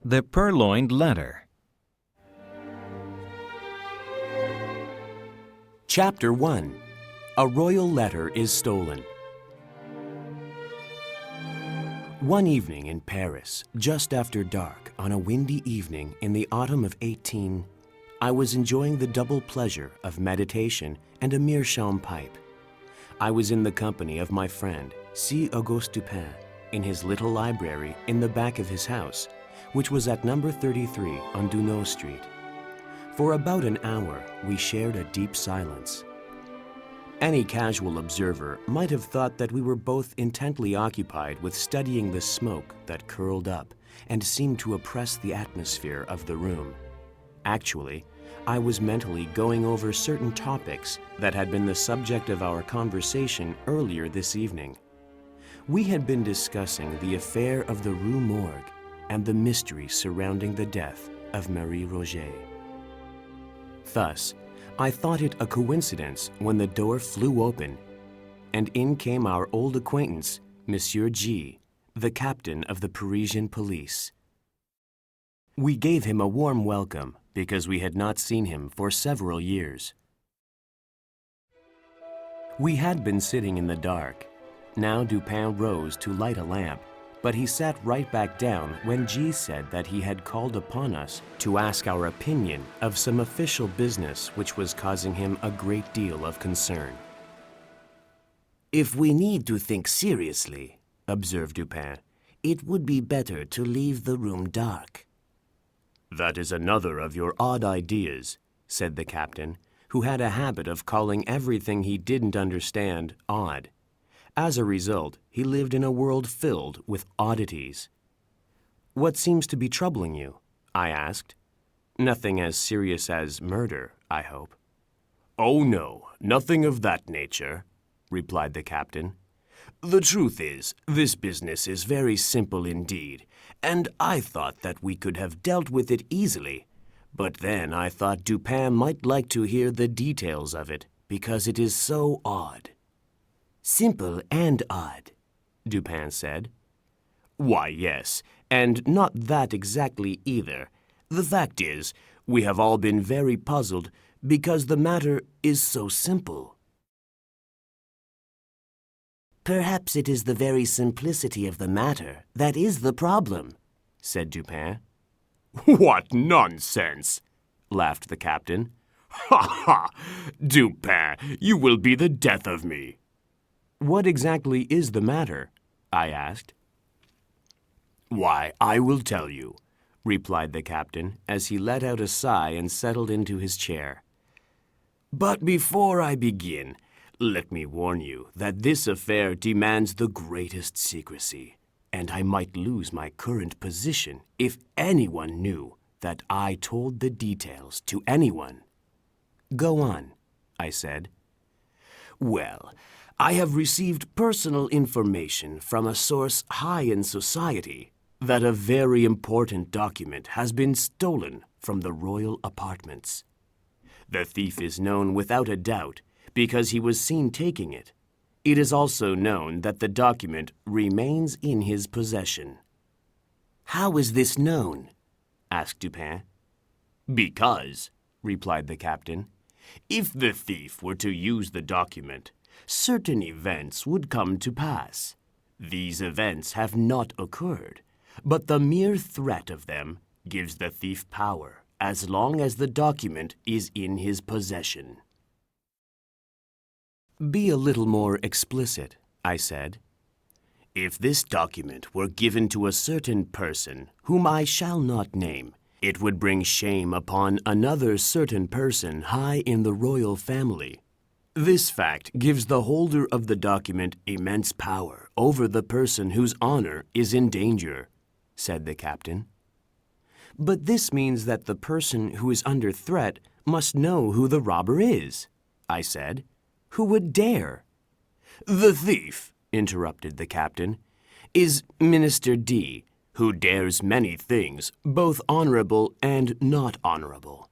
The Purloined Letter. Chapter 1. A Royal Letter is Stolen. One evening in Paris, just after dark, on a windy evening in the autumn of 18, I was enjoying the double pleasure of meditation and a meerschaum pipe. I was in the company of my friend, C. Auguste Dupin, in his little library in the back of his house, which was at number 33 on Duneau Street. For about an hour, we shared a deep silence. Any casual observer might have thought that we were both intently occupied with studying the smoke that curled up and seemed to oppress the atmosphere of the room. Actually, I was mentally going over certain topics that had been the subject of our conversation earlier this evening. We had been discussing the affair of the Rue Morgue and the mystery surrounding the death of Marie Roget. Thus, I thought it a coincidence when the door flew open, and in came our old acquaintance, Monsieur G., the captain of the Parisian police. We gave him a warm welcome because we had not seen him for several years. We had been sitting in the dark. Now Dupin rose to light a lamp, but he sat right back down when G said that he had called upon us to ask our opinion of some official business which was causing him a great deal of concern. "If we need to think seriously," observed Dupin, "it would be better to leave the room dark." "That is another of your odd ideas," said the captain, who had a habit of calling everything he didn't understand odd. As a result, he lived in a world filled with oddities. "What seems to be troubling you?" I asked. "Nothing as serious as murder, I hope." "Oh no, nothing of that nature," replied the captain. "The truth is, this business is very simple indeed, and I thought that we could have dealt with it easily. But then I thought Dupin might like to hear the details of it, because it is so odd." "Simple and odd," Dupin said. "Why, yes, and not that exactly either. The fact is, we have all been very puzzled because the matter is so simple." "Perhaps it is the very simplicity of the matter that is the problem," said Dupin. "What nonsense!" laughed the captain. "Ha ha! Dupin, you will be the death of me." "What exactly is the matter?" I asked. "Why, I will tell you," replied the captain as he let out a sigh and settled into his chair. "But before I begin, let me warn you that this affair demands the greatest secrecy, and I might lose my current position if anyone knew that I told the details to anyone." "Go on," I said. "Well, I have received personal information from a source high in society that a very important document has been stolen from the royal apartments. The thief is known without a doubt because he was seen taking it. It is also known that the document remains in his possession." "How is this known?" asked Dupin. "Because," replied the captain, "if the thief were to use the document, certain events would come to pass. These events have not occurred, but the mere threat of them gives the thief power as long as the document is in his possession." "Be a little more explicit," I said. "If this document were given to a certain person whom I shall not name, it would bring shame upon another certain person high in the royal family. This fact gives the holder of the document immense power over the person whose honor is in danger," said the captain. "But this means that the person who is under threat must know who the robber is," I said. "Who would dare?" "The thief," interrupted the captain, "is Minister D, who dares many things, both honorable and not honorable.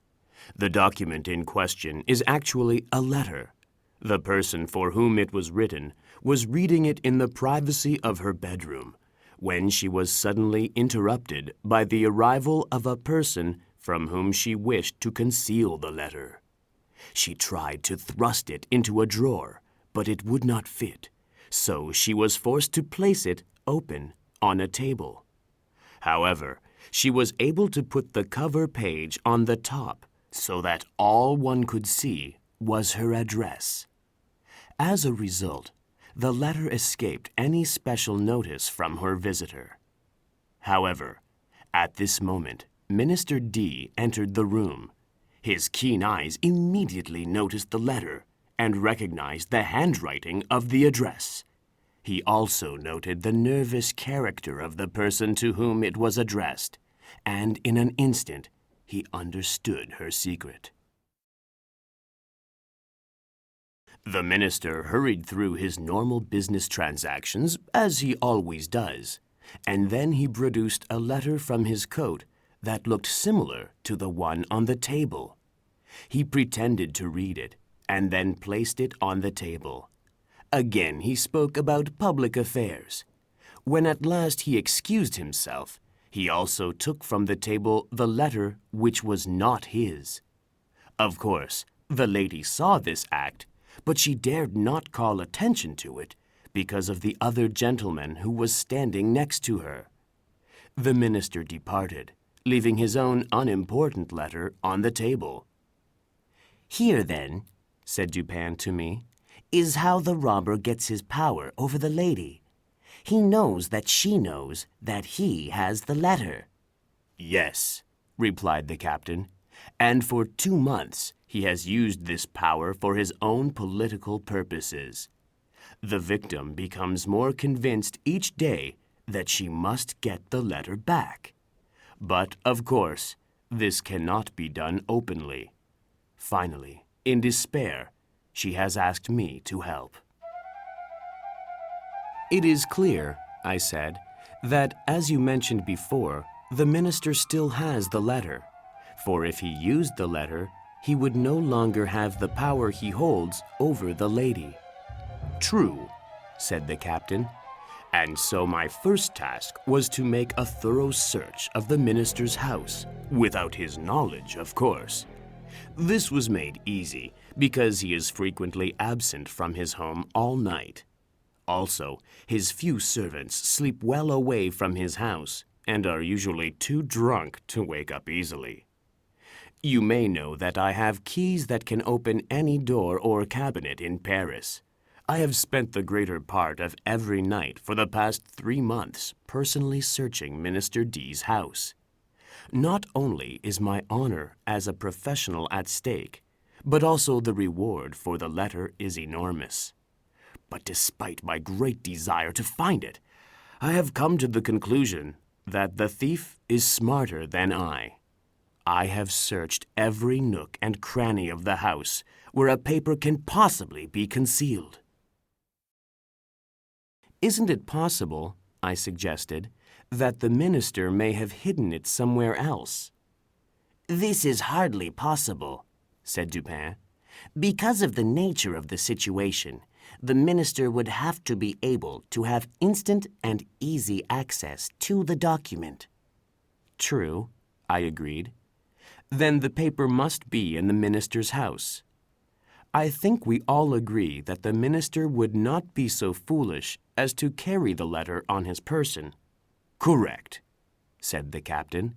The document in question is actually a letter. The person for whom it was written was reading it in the privacy of her bedroom, when she was suddenly interrupted by the arrival of a person from whom she wished to conceal the letter. She tried to thrust it into a drawer, but it would not fit, so she was forced to place it, open, on a table. However, she was able to put the cover page on the top so that all one could see was her address. As a result, the letter escaped any special notice from her visitor. However, at this moment, Minister D entered the room. His keen eyes immediately noticed the letter and recognized the handwriting of the address. He also noted the nervous character of the person to whom it was addressed, and in an instant, he understood her secret. The minister hurried through his normal business transactions, as he always does, and then he produced a letter from his coat that looked similar to the one on the table. He pretended to read it, and then placed it on the table. Again he spoke about public affairs. When at last he excused himself, he also took from the table the letter which was not his. Of course, the lady saw this act, but she dared not call attention to it because of the other gentleman who was standing next to her. The minister departed, leaving his own unimportant letter on the table. "Here, then," said Dupin to me, "is how the robber gets his power over the lady. He knows that she knows that he has the letter." "Yes," replied the captain, "and for 2 months he has used this power for his own political purposes. The victim becomes more convinced each day that she must get the letter back. But, of course, this cannot be done openly. Finally, in despair, she has asked me to help." It is clear, I said, that, as you mentioned before, the minister still has the letter, for if he used the letter, he would no longer have the power he holds over the lady. "True," said the captain, "and so my first task was to make a thorough search of the minister's house, without his knowledge, of course. This was made easy because he is frequently absent from his home all night. Also, his few servants sleep well away from his house and are usually too drunk to wake up easily. You may know that I have keys that can open any door or cabinet in Paris. I have spent the greater part of every night for the past 3 months personally searching Minister D's house. Not only is my honor as a professional at stake, but also the reward for the letter is enormous. But despite my great desire to find it, I have come to the conclusion that the thief is smarter than I. I have searched every nook and cranny of the house where a paper can possibly be concealed." "Isn't it possible," I suggested, "that the minister may have hidden it somewhere else?" "This is hardly possible," said Dupin. "Because of the nature of the situation, the minister would have to be able to have instant and easy access to the document." "True," I agreed. "Then the paper must be in the minister's house. I think we all agree that the minister would not be so foolish as to carry the letter on his person." "Correct," said the captain.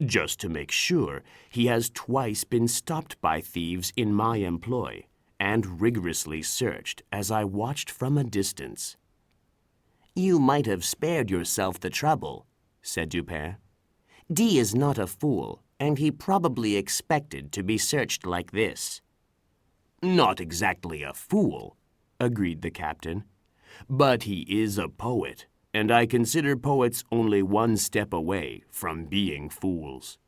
"Just to make sure, he has twice been stopped by thieves in my employ and rigorously searched as I watched from a distance." "You might have spared yourself the trouble," said Dupin. "D is not a fool, and he probably expected to be searched like this." "Not exactly a fool," agreed the captain, "but he is a poet, and I consider poets only one step away from being fools."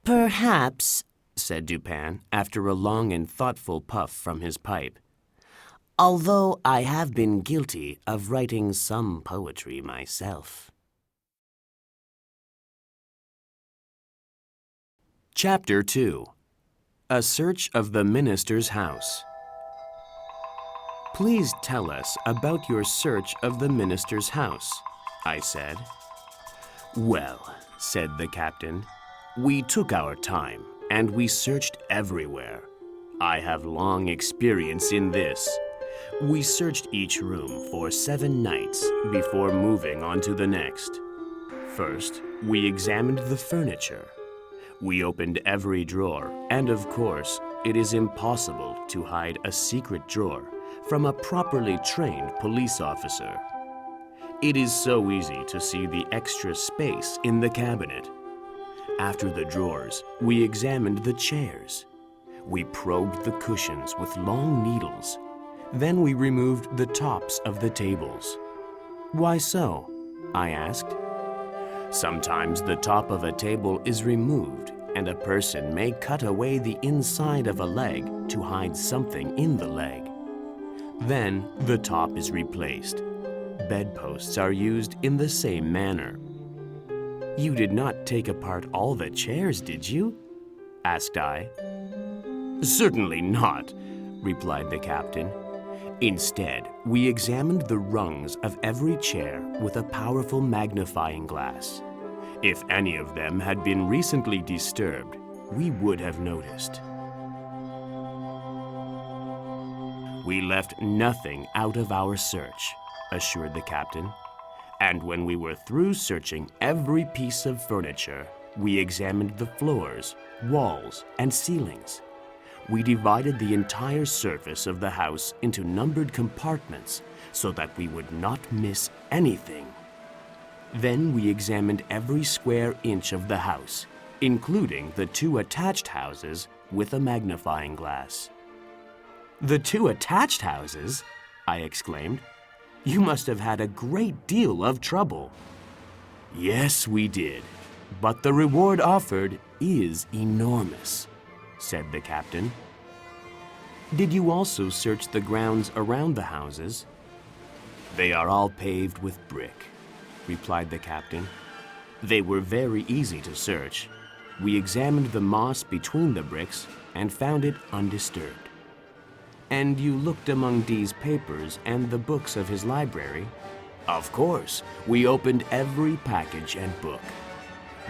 "Perhaps," said Dupin, after a long and thoughtful puff from his pipe, "although I have been guilty of writing some poetry myself." Chapter 2. A Search of the Minister's House. Please tell us about your search of the minister's house. I said. Well, said the captain, we took our time and we searched everywhere. I have long experience in this. We searched each room for 7 nights before moving on to the next. First, we examined the furniture. We opened every drawer, and of course, it is impossible to hide a secret drawer from a properly trained police officer. It is so easy to see the extra space in the cabinet. After the drawers, we examined the chairs. We probed the cushions with long needles. Then we removed the tops of the tables. Why so? I asked. Sometimes the top of a table is removed and a person may cut away the inside of a leg to hide something in the leg. Then the top is replaced. Bedposts are used in the same manner. You did not take apart all the chairs, did you? Asked I. Certainly not, replied the captain. Instead, we examined the rungs of every chair with a powerful magnifying glass. If any of them had been recently disturbed, we would have noticed. We left nothing out of our search, assured the captain. And when we were through searching every piece of furniture, we examined the floors, walls, and ceilings. We divided the entire surface of the house into numbered compartments so that we would not miss anything. Then we examined every square inch of the house, including the 2 attached houses, with a magnifying glass. The 2 attached houses? I exclaimed. You must have had a great deal of trouble. Yes, we did, but the reward offered is enormous, said the captain. Did you also search the grounds around the houses? They are all paved with brick, replied the captain. They were very easy to search. We examined the moss between the bricks and found it undisturbed. And you looked among D's papers and the books of his library? Of course, we opened every package and book.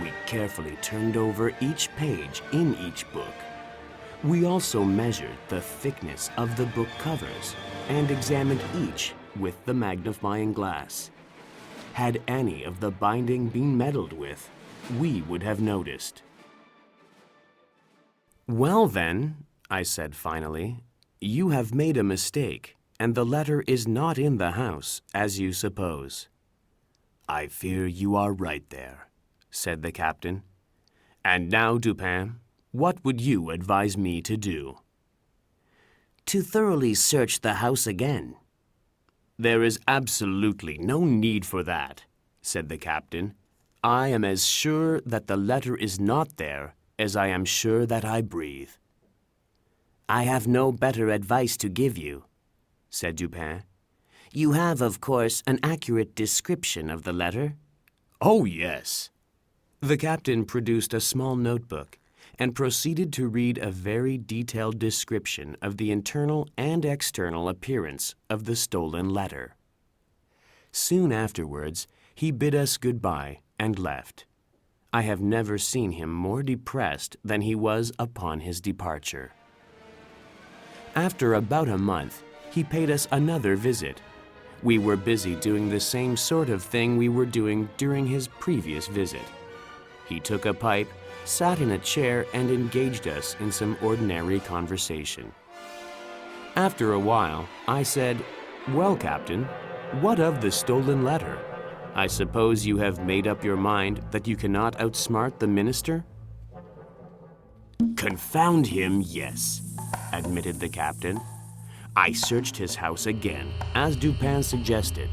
We carefully turned over each page in each book. We also measured the thickness of the book covers and examined each with the magnifying glass. Had any of the binding been meddled with, we would have noticed. Well then, I said finally, you have made a mistake, and the letter is not in the house, as you suppose. I fear you are right there, said the captain. And now, Dupin, what would you advise me to do? To thoroughly search the house again. There is absolutely no need for that, said the captain. I am as sure that the letter is not there as I am sure that I breathe. I have no better advice to give you, said Dupin. You have, of course, an accurate description of the letter? Oh, yes. The captain produced a small notebook and proceeded to read a very detailed description of the internal and external appearance of the stolen letter. Soon afterwards, he bid us goodbye and left. I have never seen him more depressed than he was upon his departure. After about a month, he paid us another visit. We were busy doing the same sort of thing we were doing during his previous visit. He took a pipe, sat in a chair, and engaged us in some ordinary conversation. After a while, I said, "Well, Captain, what of the stolen letter? I suppose you have made up your mind that you cannot outsmart the minister?" "Confound him, yes," admitted the captain. I searched his house again, as Dupin suggested,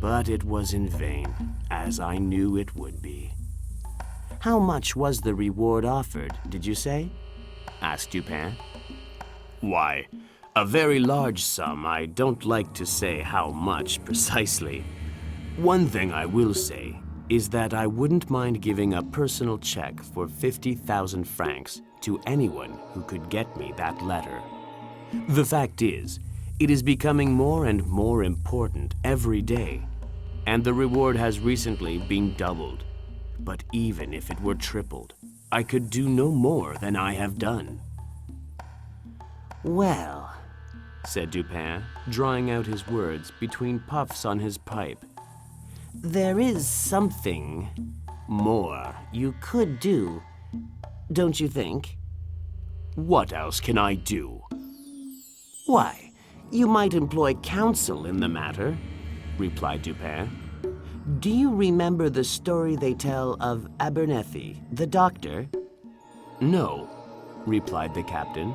but it was in vain, as I knew it would be. How much was the reward offered, did you say? Asked Dupin. Why, a very large sum. I don't like to say how much precisely. One thing I will say is that I wouldn't mind giving a personal check for 50,000 francs to anyone who could get me that letter. The fact is, it is becoming more and more important every day. and the reward has recently been doubled. But even if it were tripled, I could do no more than I have done." Well, said Dupin, drawing out his words between puffs on his pipe. there is something more you could do, don't you think? "What else can I do?" Why, you might employ counsel in the matter, replied Dupin. Do you remember the story they tell of Abernethy, the doctor? "No," replied the captain.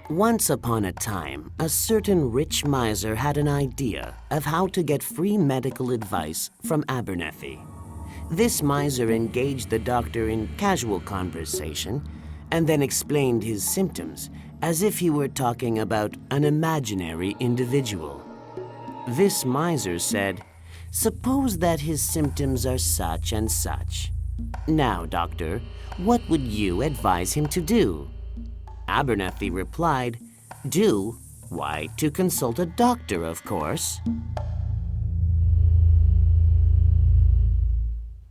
Once upon a time, a certain rich miser had an idea of how to get free medical advice from Abernethy. This miser engaged the doctor in casual conversation and then explained his symptoms as if he were talking about an imaginary individual. This miser said, "Suppose that his symptoms are such and such. Now, doctor, what would you advise him to do?" Abernethy replied, "Do? Why, to consult a doctor, of course."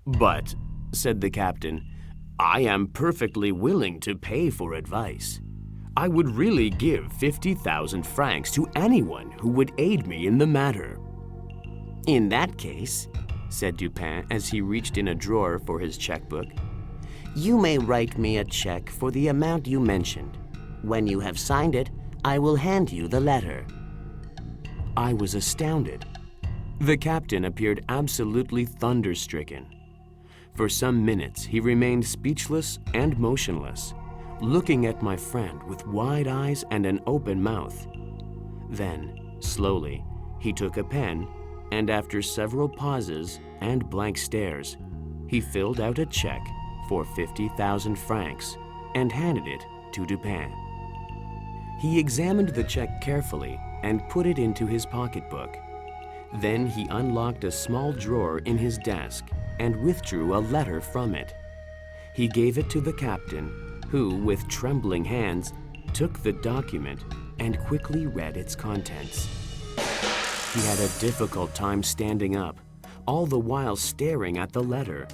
"But," said the captain, "I am perfectly willing to pay for advice. I would really give 50,000 francs to anyone who would aid me in the matter." "In that case," said Dupin as he reached in a drawer for his checkbook, "you may write me a check for the amount you mentioned. When you have signed it, I will hand you the letter." I was astounded. The captain appeared absolutely thunderstricken. For some minutes he remained speechless and motionless, looking at my friend with wide eyes and an open mouth. Then, slowly, he took a pen, and after several pauses and blank stares, he filled out a check for 50,000 francs and handed it to Dupin. He examined the check carefully and put it into his pocketbook. Then he unlocked a small drawer in his desk and withdrew a letter from it. He gave it to the captain, who, with trembling hands, took the document and quickly read its contents. He had a difficult time standing up, all the while staring at the letter,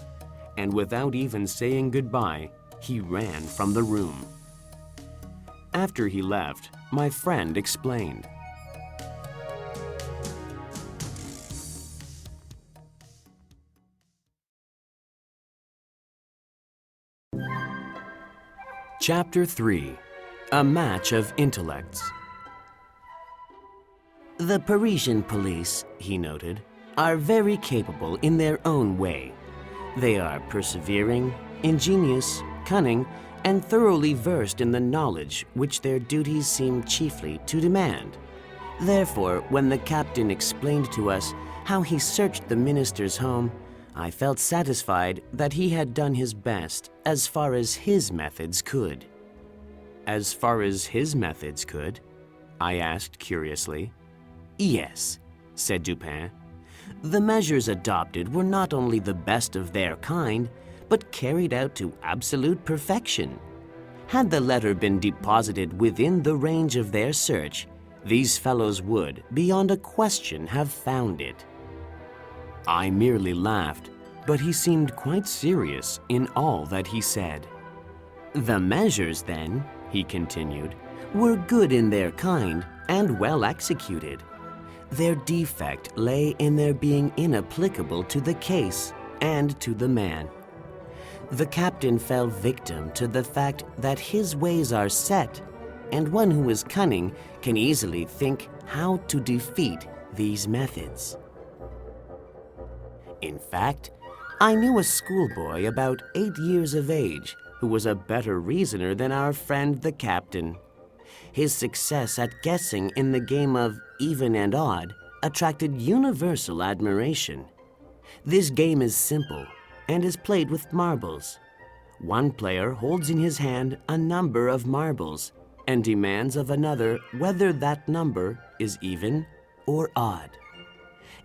and without even saying goodbye, he ran from the room. After he left, my friend explained. Chapter 3. A Match of Intellects. The Parisian police, he noted, are very capable in their own way. They are persevering, ingenious, cunning, and thoroughly versed in the knowledge which their duties seem chiefly to demand. Therefore, when the captain explained to us how he searched the minister's home, I felt satisfied that he had done his best as far as his methods could. "As far as his methods could?" I asked curiously. "Yes," said Dupin. "The measures adopted were not only the best of their kind, but carried out to absolute perfection. Had the letter been deposited within the range of their search, these fellows would, beyond a question, have found it." I merely laughed, but he seemed quite serious in all that he said. "The measures, then," he continued, "were good in their kind and well executed. Their defect lay in their being inapplicable to the case and to the man. The captain fell victim to the fact that his ways are set, and one who is cunning can easily think how to defeat these methods. In fact, I knew a schoolboy about 8 years of age who was a better reasoner than our friend the captain. His success at guessing in the game of even and odd attracted universal admiration. This game is simple and is played with marbles. One player holds in his hand a number of marbles and demands of another whether that number is even or odd.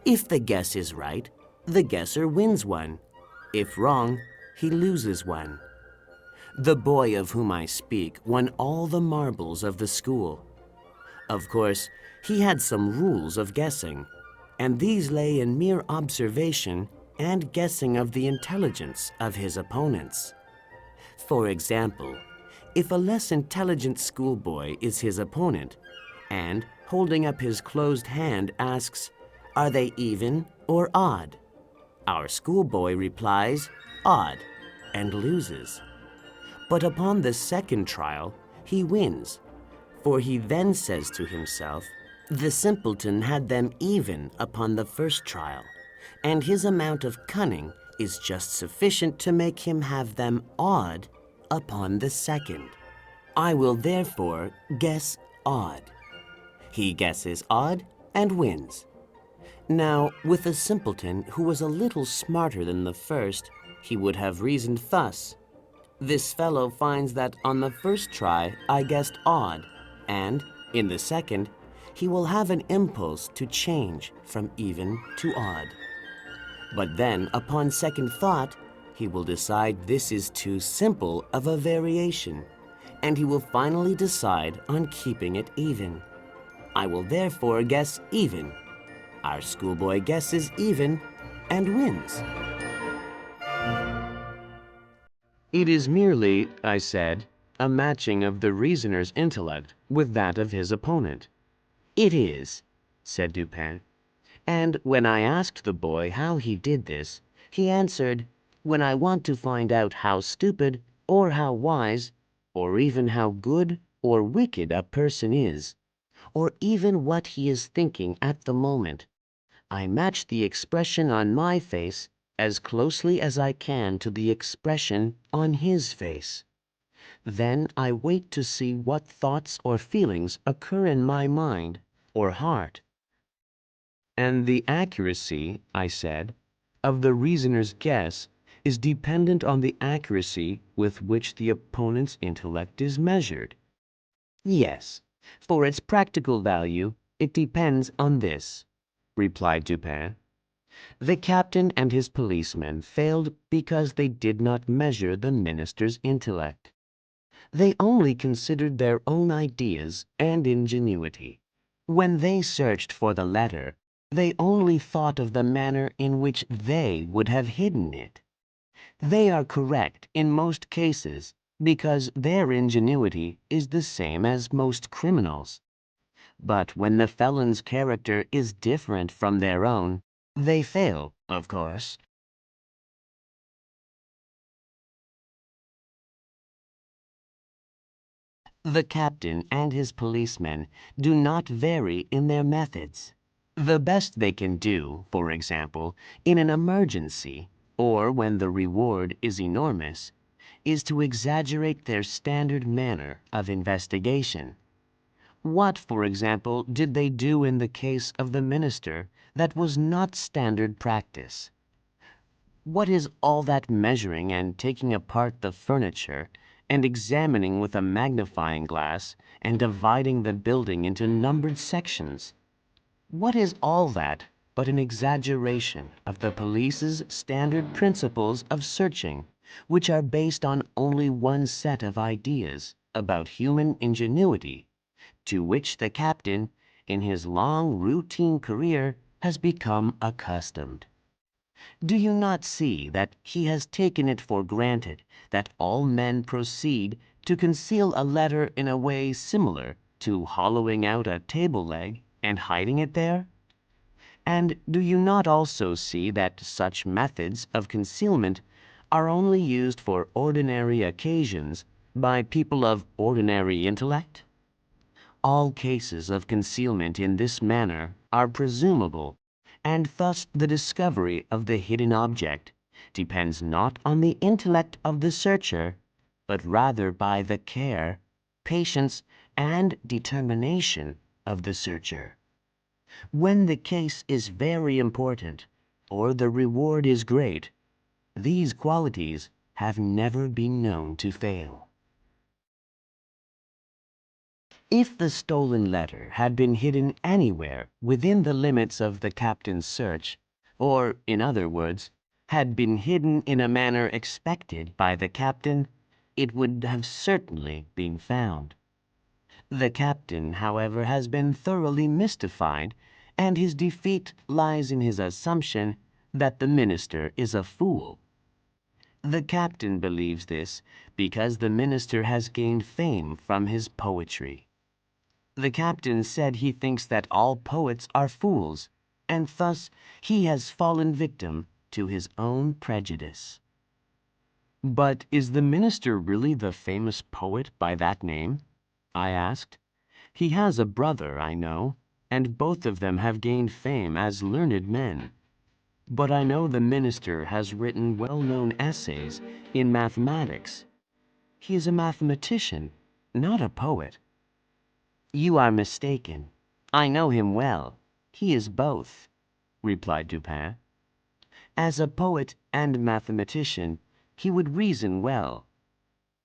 If the guess is right, the guesser wins one. If wrong, he loses one. The boy of whom I speak won all the marbles of the school. Of course, he had some rules of guessing. and these lay in mere observation and guessing of the intelligence of his opponents. For example, if a less intelligent schoolboy is his opponent and, holding up his closed hand, asks, "Are they even or odd?" our schoolboy replies, "Odd," and loses. But upon the second trial, he wins, for he then says to himself, "The simpleton had them even upon the first trial, and his amount of cunning is just sufficient to make him have them odd upon the second. I will therefore guess odd." He guesses odd and wins. Now, with a simpleton who was a little smarter than the first, he would have reasoned thus: "This fellow finds that on the first try I guessed odd, and, in the second, he will have an impulse to change from even to odd. But then, upon second thought, he will decide this is too simple of a variation, and he will finally decide on keeping it even. I will therefore guess even." Our schoolboy guesses even and wins. It is merely, I said, a matching of the reasoner's intellect with that of his opponent. "It is," said Dupin. "And when I asked the boy how he did this, he answered, 'When I want to find out how stupid or how wise, or even how good or wicked a person is, or even what he is thinking at the moment, I match the expression on my face as closely as I can to the expression on his face. Then I wait to see what thoughts or feelings occur in my mind or heart.'" And the accuracy, I said, of the reasoner's guess is dependent on the accuracy with which the opponent's intellect is measured. "Yes, for its practical value, it depends on this," replied Dupin. "The captain and his policemen failed because they did not measure the minister's intellect. They only considered their own ideas and ingenuity. When they searched for the letter, they only thought of the manner in which they would have hidden it. They are correct in most cases because their ingenuity is the same as most criminals. But when the felon's character is different from their own, they fail, of course." The captain and his policemen do not vary in their methods. The best they can do, for example, in an emergency, or when the reward is enormous, is to exaggerate their standard manner of investigation. What, for example, did they do in the case of the minister that was not standard practice? What is all that measuring and taking apart the furniture and examining with a magnifying glass and dividing the building into numbered sections? What is all that but an exaggeration of the police's standard principles of searching, which are based on only one set of ideas about human ingenuity, to which the captain, in his long routine career, has become accustomed? Do you not see that he has taken it for granted that all men proceed to conceal a letter in a way similar to hollowing out a table leg and hiding it there? And do you not also see that such methods of concealment are only used for ordinary occasions by people of ordinary intellect? All cases of concealment in this manner are presumable, and thus the discovery of the hidden object depends not on the intellect of the searcher, but rather by the care, patience, and determination of the searcher. When the case is very important, or the reward is great, these qualities have never been known to fail. If the stolen letter had been hidden anywhere within the limits of the captain's search, or, in other words, had been hidden in a manner expected by the captain, it would have certainly been found. The captain, however, has been thoroughly mystified, and his defeat lies in his assumption that the minister is a fool. The captain believes this because the minister has gained fame from his poetry. The captain said he thinks that all poets are fools, and thus he has fallen victim to his own prejudice. "But is the minister really the famous poet by that name?" I asked. "He has a brother, I know, and both of them have gained fame as learned men. But I know the minister has written well-known essays in mathematics. He is a mathematician, not a poet." "You are mistaken. I know him well. He is both," replied Dupin. "As a poet and mathematician, he would reason well.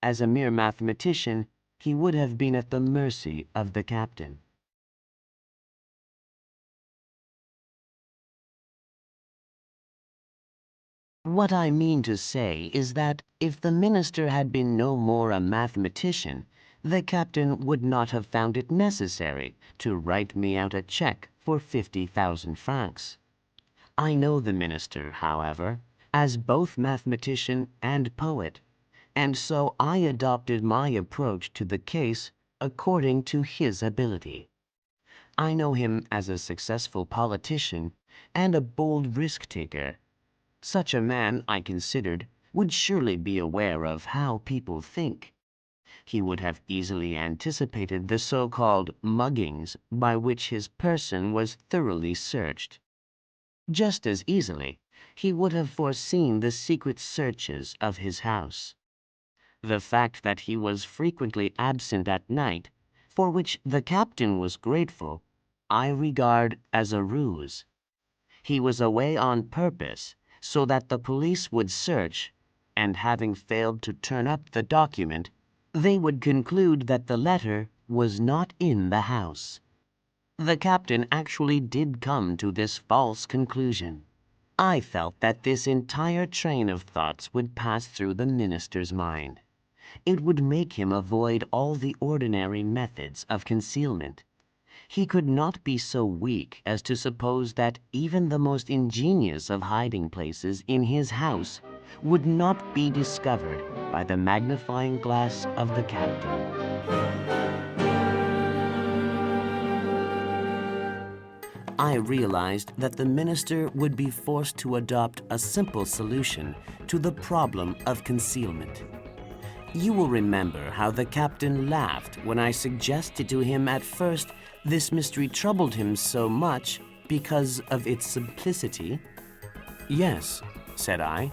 As a mere mathematician, he would have been at the mercy of the captain." What I mean to say is that if the minister had been no more a mathematician, the captain would not have found it necessary to write me out a check for 50,000 francs. I know the minister, however, as both mathematician and poet, and so I adopted my approach to the case according to his ability. I know him as a successful politician and a bold risk-taker. Such a man, I considered, would surely be aware of how people think. He would have easily anticipated the so-called muggings by which his person was thoroughly searched. Just as easily, he would have foreseen the secret searches of his house. The fact that he was frequently absent at night, for which the captain was grateful, I regard as a ruse. He was away on purpose, so that the police would search, and having failed to turn up the document, they would conclude that the letter was not in the house. The captain actually did come to this false conclusion. I felt that this entire train of thoughts would pass through the minister's mind. It would make him avoid all the ordinary methods of concealment. He could not be so weak as to suppose that even the most ingenious of hiding places in his house would not be discovered by the magnifying glass of the captain. I realized that the minister would be forced to adopt a simple solution to the problem of concealment. You will remember how the captain laughed when I suggested to him at first this mystery troubled him so much because of its simplicity. "Yes," said I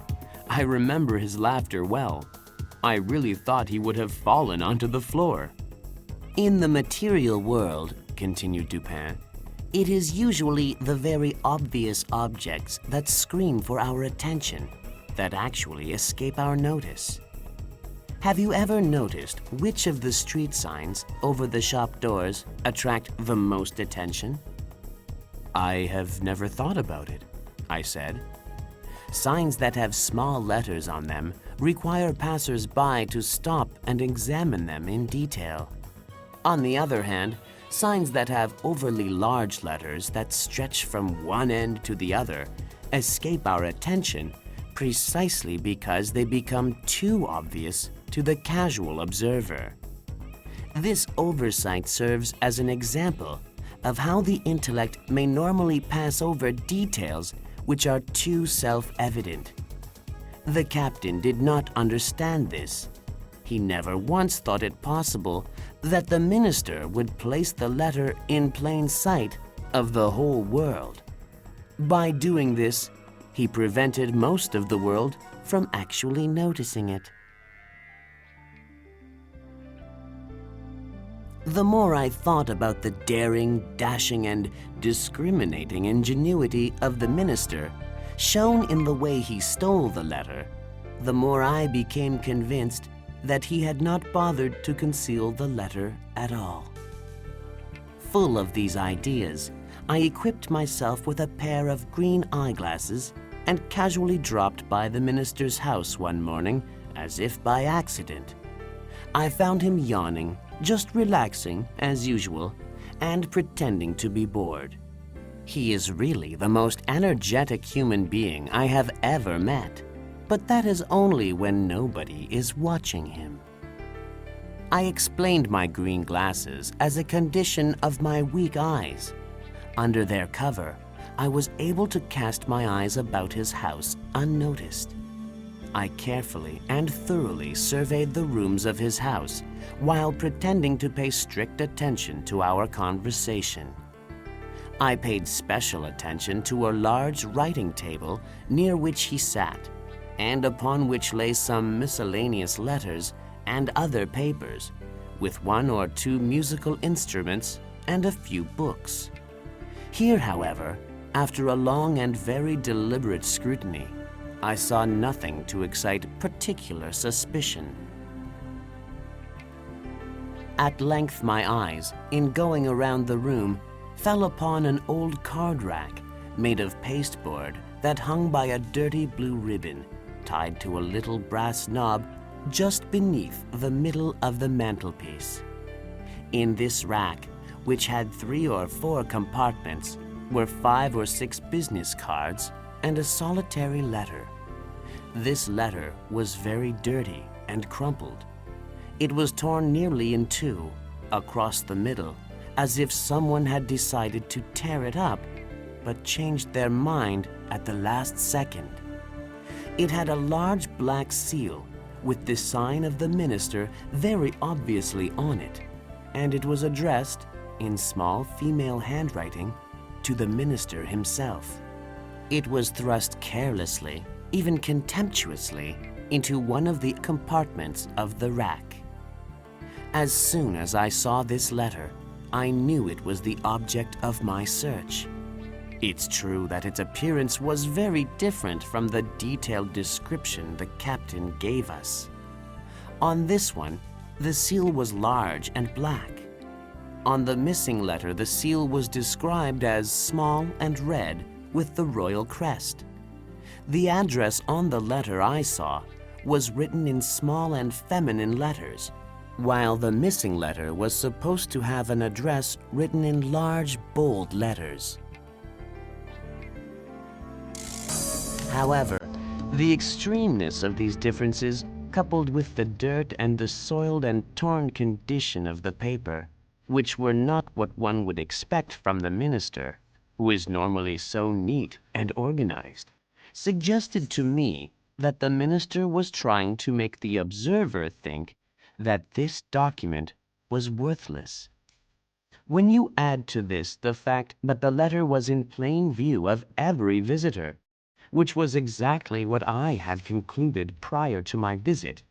remember his laughter well. I really thought he would have fallen onto the floor. In the material world, continued Dupin, it is usually the very obvious objects that scream for our attention that actually escape our notice. Have you ever noticed which of the street signs over the shop doors attract the most attention? "I have never thought about it," I said. Signs that have small letters on them require passers-by to stop and examine them in detail. On the other hand, signs that have overly large letters that stretch from one end to the other escape our attention precisely because they become too obvious to the casual observer. This oversight serves as an example of how the intellect may normally pass over details which are too self-evident. The captain did not understand this. He never once thought it possible that the minister would place the letter in plain sight of the whole world. By doing this, he prevented most of the world from actually noticing it. The more I thought about the daring, dashing, and discriminating ingenuity of the minister, shown in the way he stole the letter, the more I became convinced that he had not bothered to conceal the letter at all. Full of these ideas, I equipped myself with a pair of green eyeglasses and casually dropped by the minister's house one morning as if by accident. I found him yawning, just relaxing as usual, and pretending to be bored. He is really the most energetic human being I have ever met, but that is only when nobody is watching him. I explained my green glasses as a condition of my weak eyes. Under their cover, I was able to cast my eyes about his house unnoticed. I carefully and thoroughly surveyed the rooms of his house while pretending to pay strict attention to our conversation. I paid special attention to a large writing table near which he sat, and upon which lay some miscellaneous letters and other papers, with 1 or 2 musical instruments and a few books. Here, however, after a long and very deliberate scrutiny, I saw nothing to excite particular suspicion. At length my eyes, in going around the room, fell upon an old card rack made of pasteboard that hung by a dirty blue ribbon tied to a little brass knob just beneath the middle of the mantelpiece. In this rack, which had 3 or 4 compartments, were 5 or 6 business cards and a solitary letter. This letter was very dirty and crumpled. It was torn nearly in 2, across the middle, as if someone had decided to tear it up, but changed their mind at the last second. It had a large black seal with the sign of the minister very obviously on it, and it was addressed, in small female handwriting, to the minister himself. It was thrust carelessly, even contemptuously, into one of the compartments of the rack. As soon as I saw this letter, I knew it was the object of my search. It's true that its appearance was very different from the detailed description the captain gave us. On this one, the seal was large and black. On the missing letter, the seal was described as small and red with the royal crest. The address on the letter I saw was written in small and feminine letters, while the missing letter was supposed to have an address written in large, bold letters. However, the extremeness of these differences, coupled with the dirt and the soiled and torn condition of the paper, which were not what one would expect from the minister, who is normally so neat and organized, suggested to me that the minister was trying to make the observer think that this document was worthless. When you add to this the fact that the letter was in plain view of every visitor, which was exactly what I had concluded prior to my visit,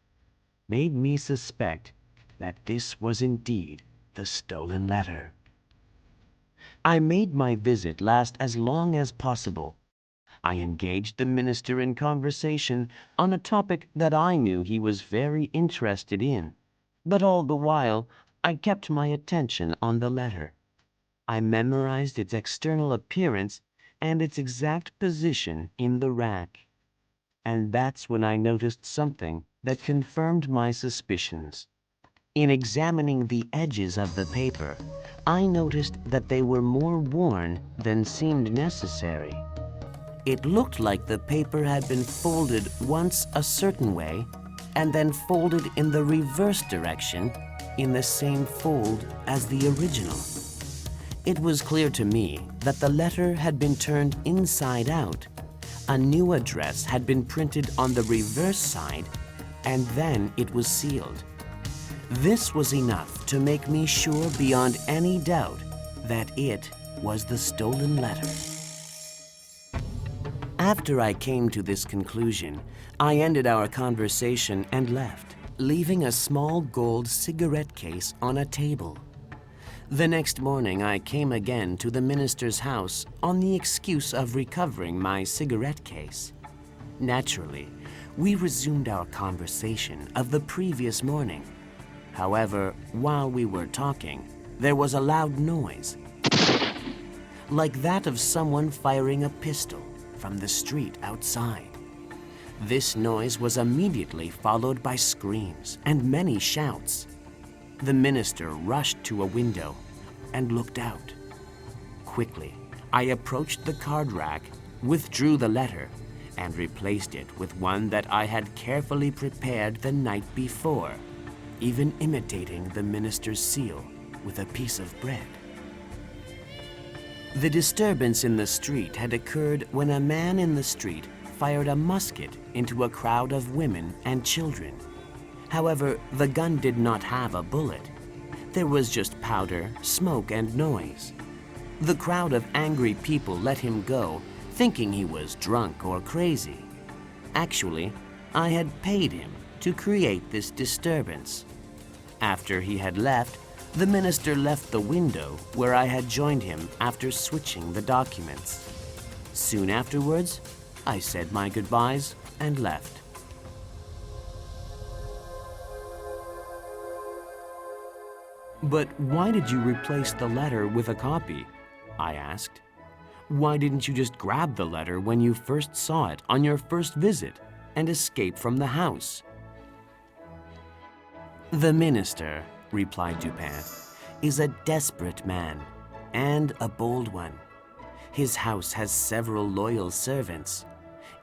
made me suspect that this was indeed the stolen letter. I made my visit last as long as possible. I engaged the minister in conversation on a topic that I knew he was very interested in, but all the while I kept my attention on the letter. I memorized its external appearance and its exact position in the rack. And that's when I noticed something that confirmed my suspicions. In examining the edges of the paper, I noticed that they were more worn than seemed necessary. It looked like the paper had been folded once a certain way and then folded in the reverse direction in the same fold as the original. It was clear to me that the letter had been turned inside out. A new address had been printed on the reverse side, and then it was sealed. This was enough to make me sure beyond any doubt that it was the stolen letter. After I came to this conclusion, I ended our conversation and left, leaving a small gold cigarette case on a table. The next morning, I came again to the minister's house on the excuse of recovering my cigarette case. Naturally, we resumed our conversation of the previous morning. However, while we were talking, there was a loud noise, like that of someone firing a pistol from the street outside. This noise was immediately followed by screams and many shouts. The minister rushed to a window and looked out. Quickly, I approached the card rack, withdrew the letter, and replaced it with one that I had carefully prepared the night before, even imitating the minister's seal with a piece of bread. The disturbance in the street had occurred when a man in the street fired a musket into a crowd of women and children. However, the gun did not have a bullet. There was just powder, smoke, and noise. The crowd of angry people let him go, thinking he was drunk or crazy. Actually, I had paid him to create this disturbance. After he had left, the minister left the window where I had joined him after switching the documents. Soon afterwards, I said my goodbyes and left. But why did you replace the letter with a copy? I asked. Why didn't you just grab the letter when you first saw it on your first visit and escape from the house? The minister, replied Dupin, is a desperate man and a bold one. His house has several loyal servants.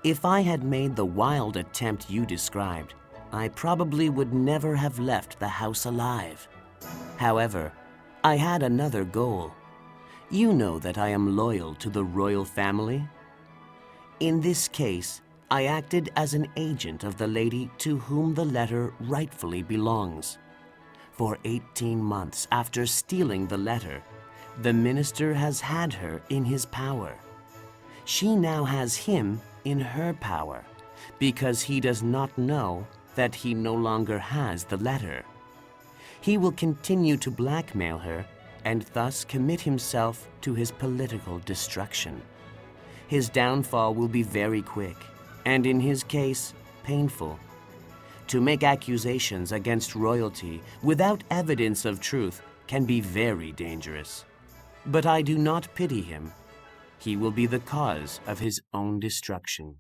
If I had made the wild attempt you described, I probably would never have left the house alive. However, I had another goal. You know that I am loyal to the royal family. In this case, I acted as an agent of the lady to whom the letter rightfully belongs. For 18 months after stealing the letter, the minister has had her in his power. She now has him in her power because he does not know that he no longer has the letter. He will continue to blackmail her and thus commit himself to his political destruction. His downfall will be very quick, and in his case, painful. To make accusations against royalty without evidence of truth can be very dangerous. But I do not pity him. He will be the cause of his own destruction.